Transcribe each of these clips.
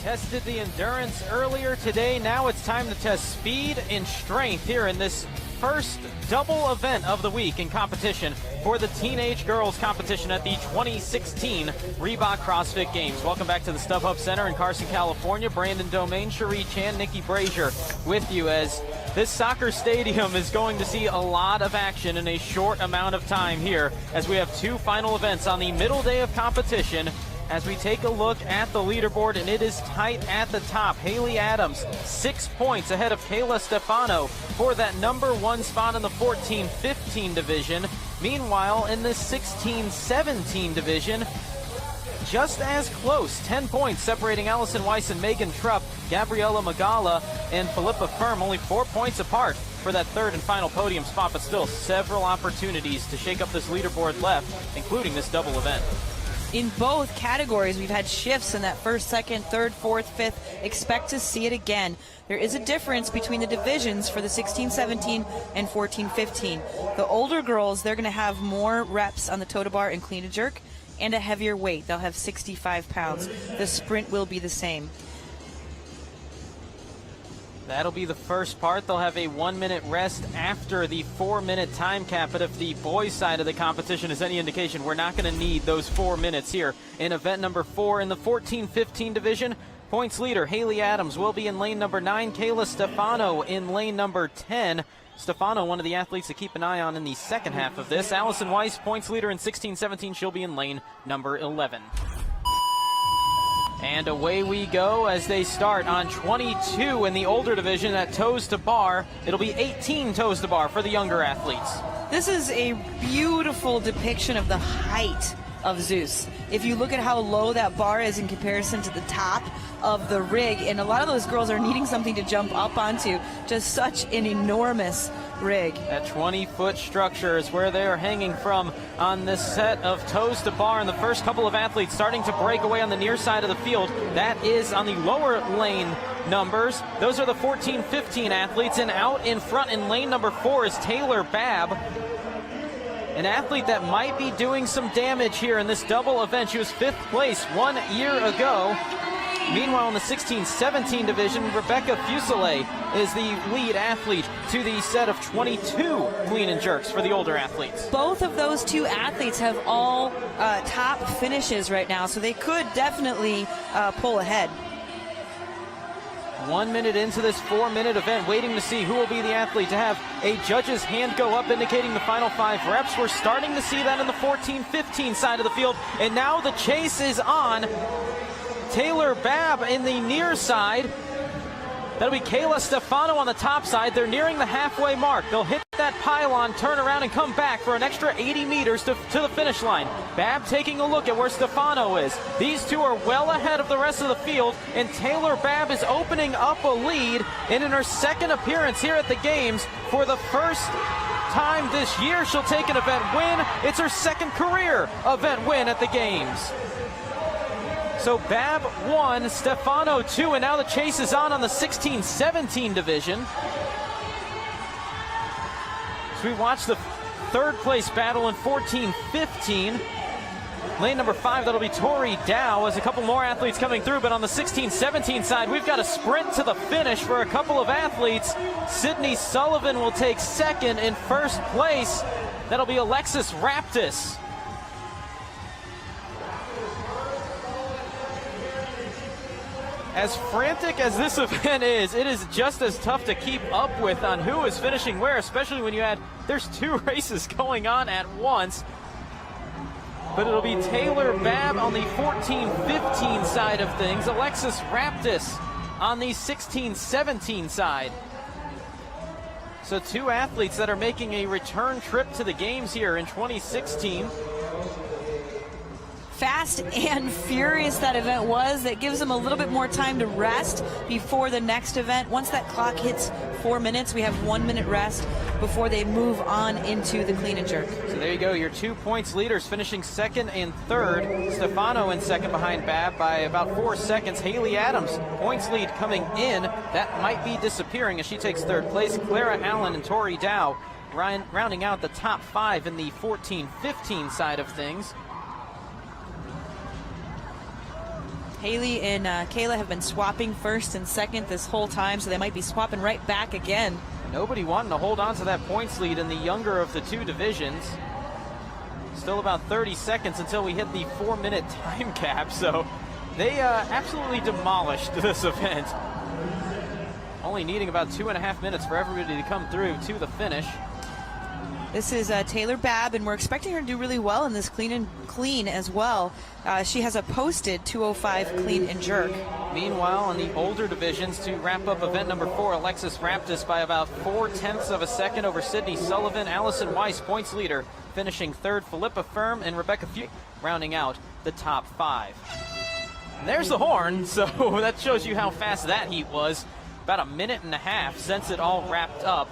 Tested the endurance earlier today. Now it's time to test speed and strength here in this first double event of the week in competition for the teenage girls competition at the 2016 Reebok CrossFit Games. Welcome back to the StubHub Center in Carson, California. Brandon Domain, Cherie Chan, Nikki Brazier with you as this soccer stadium is going to see a lot of action in a short amount of time here as we have two final events on the middle day of competition. As we take a look at the leaderboard, and it is tight at the top. Haley Adams, 6 points ahead of Kayla Stefano for that number one spot in the 14-15 division. Meanwhile, in the 16-17 division, just as close, 10 points separating Allison Weiss and Megan Trupp, Gabriella Magala and Philippa Firm, only 4 points apart for that third and final podium spot, but still several opportunities to shake up this leaderboard left, including this double event. In both categories, we've had shifts in that first, second, third, fourth, fifth. Expect to see it again. There is a difference between the divisions for the 16-17 and 14-15. The older girls, they're going to have more reps on the toe to bar and clean and jerk and a heavier weight. They'll have 65 pounds. The sprint will be the same. That'll be the first part. They'll have a 1 minute rest after the 4 minute time cap. But if the boys' side of the competition is any indication, we're not going to need those 4 minutes here. In event number 4 in the 14-15 division, points leader Haley Adams will be in lane number 9. Kayla Stefano in lane number 10. Stefano, one of the athletes to keep an eye on in the second half of this. Allison Weiss, points leader in 16-17. She'll be in lane number 11. And away we go as they start on 22 in the older division at toes to bar. It'll be 18 toes to bar for the younger athletes. This is a beautiful depiction of the height of Zeus. If you look at how low that bar is in comparison to the top of the rig, and a lot of those girls are needing something to jump up onto, just such an enormous rig. That 20-foot structure is where they are hanging from on this set of toes to bar, and the first couple of athletes starting to break away on the near side of the field. That is on the lower lane numbers. Those are the 14-15 athletes, and out in front in lane number 4 is Taylor Babb, an athlete that might be doing some damage here in this double event. She was 5th place 1 year ago. Meanwhile, in the 16-17 division, Rebecca Fuselier is the lead athlete to the set of 22 clean and jerks for the older athletes. Both of those two athletes have all top finishes right now, so they could definitely pull ahead. 1 minute into this 4 minute event, waiting to see who will be the athlete to have a judge's hand go up indicating the final 5 reps. We're starting to see that in the 14-15 side of the field, and now the chase is on. Taylor Babb in the near side. That'll be Kayla Stefano on the top side. They're nearing the halfway mark. They'll hit that pylon, turn around, and come back for an extra 80 meters to the finish line. Babb taking a look at where Stefano is. These two are well ahead of the rest of the field, and Taylor Babb is opening up a lead. And in her second appearance here at the Games, for the first time this year, she'll take an event win. It's her second career event win at the Games. So Babb 1, Stefano 2, and now the chase is on the 16-17 division. So we watch the third place battle in 14-15. Lane number 5, that'll be Tori Dow, as a couple more athletes coming through, but on the 16-17 side, we've got a sprint to the finish for a couple of athletes. Sydney Sullivan will take second. In first place, that'll be Alexis Raptis. As frantic as this event is, it is just as tough to keep up with on who is finishing where, especially when there's 2 races going on at once. But it'll be Taylor Babb on the 14-15 side of things, Alexis Raptis on the 16-17 side. So 2 athletes that are making a return trip to the Games here in 2016. Fast and furious that event was. That gives them a little bit more time to rest before the next event. Once that clock hits 4 minutes, we have 1 minute rest before they move on into the clean and jerk. So there you go, your 2 points leaders finishing second and third. Stefano in second behind Babb by about 4 seconds. Haley Adams, points lead coming in. That might be disappearing as she takes third place. Clara Allen and Tori Dow rounding out the top 5 in the 14-15 side of things. Haley and Kayla have been swapping first and second this whole time, so they might be swapping right back again. Nobody wanting to hold on to that points lead in the younger of the two divisions. Still about 30 seconds until we hit the 4-minute time cap, so they absolutely demolished this event. Only needing about 2.5 minutes for everybody to come through to the finish. This is Taylor Babb, and we're expecting her to do really well in this clean as well. She has a posted 2:05 clean and jerk. Meanwhile, in the older divisions, to wrap up event number 4, Alexis Raptis by about 0.4 of a second over Sydney Sullivan. Allison Weiss, points leader, finishing third. Philippa Firm and Rebecca Few rounding out the top 5. And there's the horn, so that shows you how fast that heat was. About 1.5 minutes since it all wrapped up.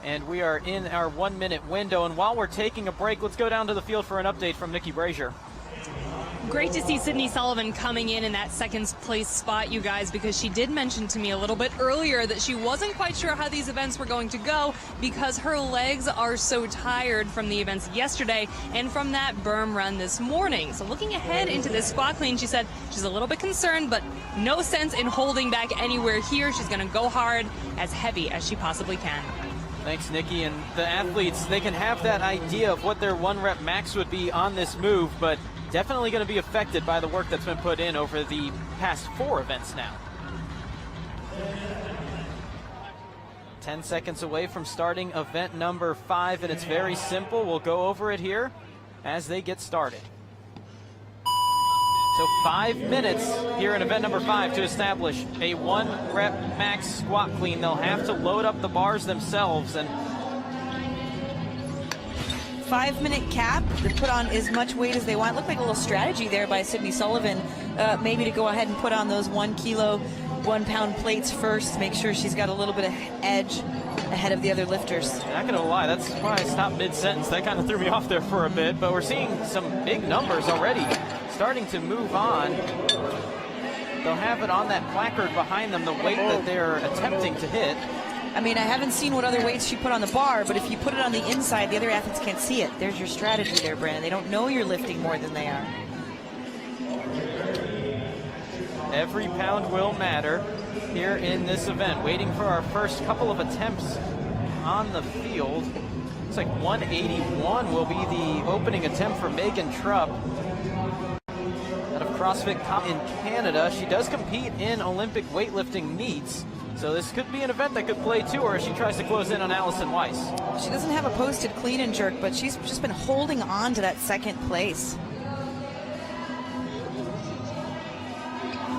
And we are in our 1-minute window. And while we're taking a break, let's go down to the field for an update from Nikki Brazier. Great to see Sydney Sullivan coming in that second place spot, you guys, because she did mention to me a little bit earlier that she wasn't quite sure how these events were going to go because her legs are so tired from the events yesterday and from that berm run this morning. So looking ahead into this squat clean, she said she's a little bit concerned, but no sense in holding back anywhere here. She's going to go hard, as heavy as she possibly can. Thanks, Nikki. And the athletes, they can have that idea of what their 1-rep max would be on this move, but definitely going to be affected by the work that's been put in over the past 4 events now. 10 seconds away from starting event number 5, and it's very simple. We'll go over it here as they get started. So 5 minutes here in event number 5 to establish a 1-rep max squat clean. They'll have to load up the bars themselves, and 5-minute cap to put on as much weight as they want. Looked like a little strategy there by Sydney Sullivan, maybe to go ahead and put on those 1 kilo, 1 pound plates first, make sure she's got a little bit of edge ahead of the other lifters. Not gonna lie, that's why I stopped mid-sentence. That kind of threw me off there for a bit, but we're seeing some big numbers already starting to move on. They'll have it on that placard behind them, the weight that they're attempting to hit. I mean, I haven't seen what other weights she put on the bar, but if you put it on the inside, the other athletes can't see it. There's your strategy there, Brandon. They don't know you're lifting more than they are. Every pound will matter here in this event. Waiting for our first couple of attempts on the field. Looks like 181 will be the opening attempt for Megan Trupp out of CrossFit in Canada. She does compete in Olympic weightlifting meets, so this could be an event that could play to her as she tries to close in on Allison Weiss. She doesn't have a posted clean and jerk, but she's just been holding on to that second place.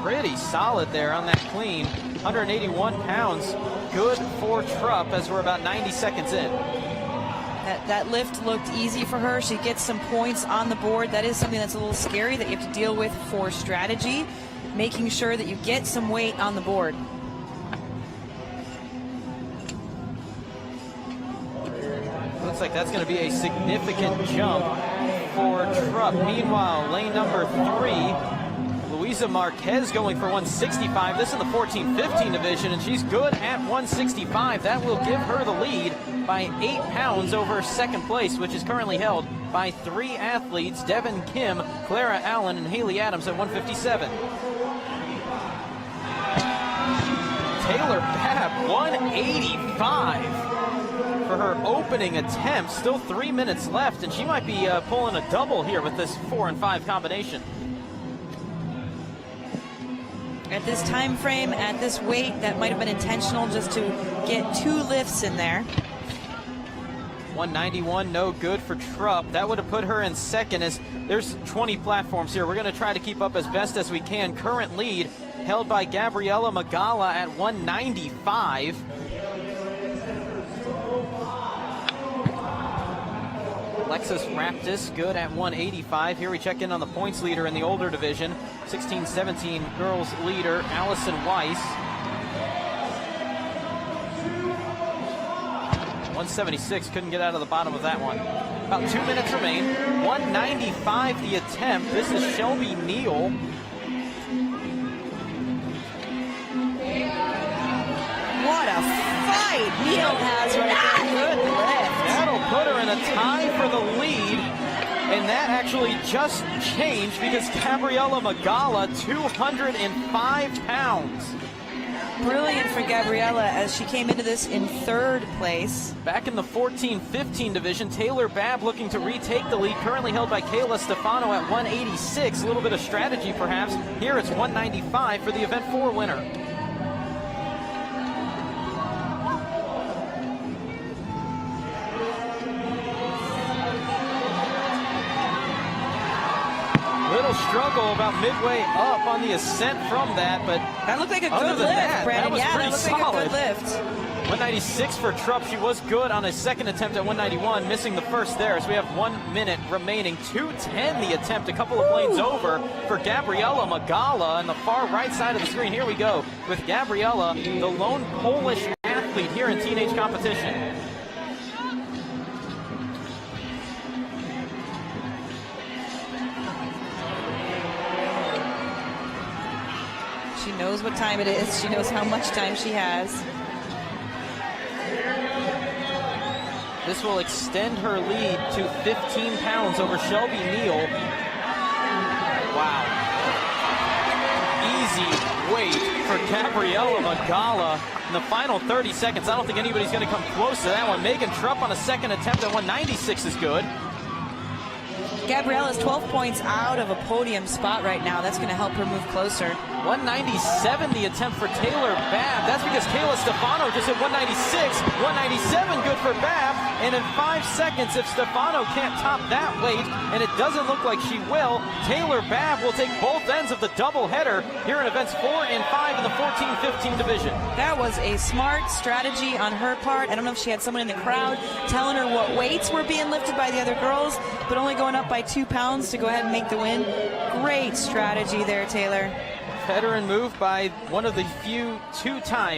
Pretty solid there on that clean. 181 pounds. Good for Trupp as we're about 90 seconds in. That lift looked easy for her. She gets some points on the board. That is something that's a little scary that you have to deal with for strategy, making sure that you get some weight on the board. Looks like that's going to be a significant jump for Trupp. Meanwhile, lane number 3, Luisa Marquez going for 165. This is the 14-15 division, and she's good at 165. That will give her the lead by 8 pounds over second place, which is currently held by 3 athletes, Devin Kim, Clara Allen, and Haley Adams at 157. Taylor Babb, 185 for her opening attempt. Still 3 minutes left, and she might be pulling a double here with this 4 and 5 combination. At this time frame, at this weight, that might have been intentional just to get 2 lifts in there. 191, no good for Trupp. That would have put her in second, as there's 20 platforms here. We're going to try to keep up as best as we can. Current lead held by Gabriella Magala at 195. Alexis Raptis good at 185. Here we check in on the points leader in the older division. 16-17 girls leader, Allison Weiss. 176, couldn't get out of the bottom of that one. About 2 minutes remain. 195 the attempt. This is Shelby Neal. What a fight Neal has right there. Good lift. That'll put her in a tie for the lead. And that actually just changed because Gabriella Magala, 205 pounds. Brilliant for Gabriella as she came into this in 3rd place. Back in the 14-15 division, Taylor Babb looking to retake the lead, currently held by Kayla Stefano at 186. A little bit of strategy perhaps. Here it's 195 for the Event 4 winner. Little struggle about midway up on the ascent from that, but that looked like a good lift, that, Brandon. That was pretty solid. Like a good lift. 196 for Trupp. She was good on a second attempt at 191, missing the first there. So we have 1 minute remaining. 210 the attempt, a couple of lanes over for Gabriella Magala on the far right side of the screen. Here we go with Gabriella, the lone Polish athlete here in teenage competition. She knows what time it is. She knows how much time she has. This will extend her lead to 15 pounds over Shelby Neal. Wow. Easy weight for Gabriella Magala in the final 30 seconds. I don't think anybody's going to come close to that one. Megan Trupp on a second attempt at 196 is good. Gabriella's 12 points out of a podium spot right now. That's going to help her move closer. 197 the attempt for Taylor Babb. That's because Kayla Stefano just hit 196. 197 good for Babb. And in 5 seconds, if Stefano can't top that weight, and it doesn't look like she will, Taylor Babb will take both ends of the doubleheader here in events 4 and 5 in the 14-15 division. That was a smart strategy on her part. I don't know if she had someone in the crowd telling her what weights were being lifted by the other girls, but only going up by 2 pounds to go ahead and make the win. Great strategy there, Taylor. Veteran move by one of the few 2-time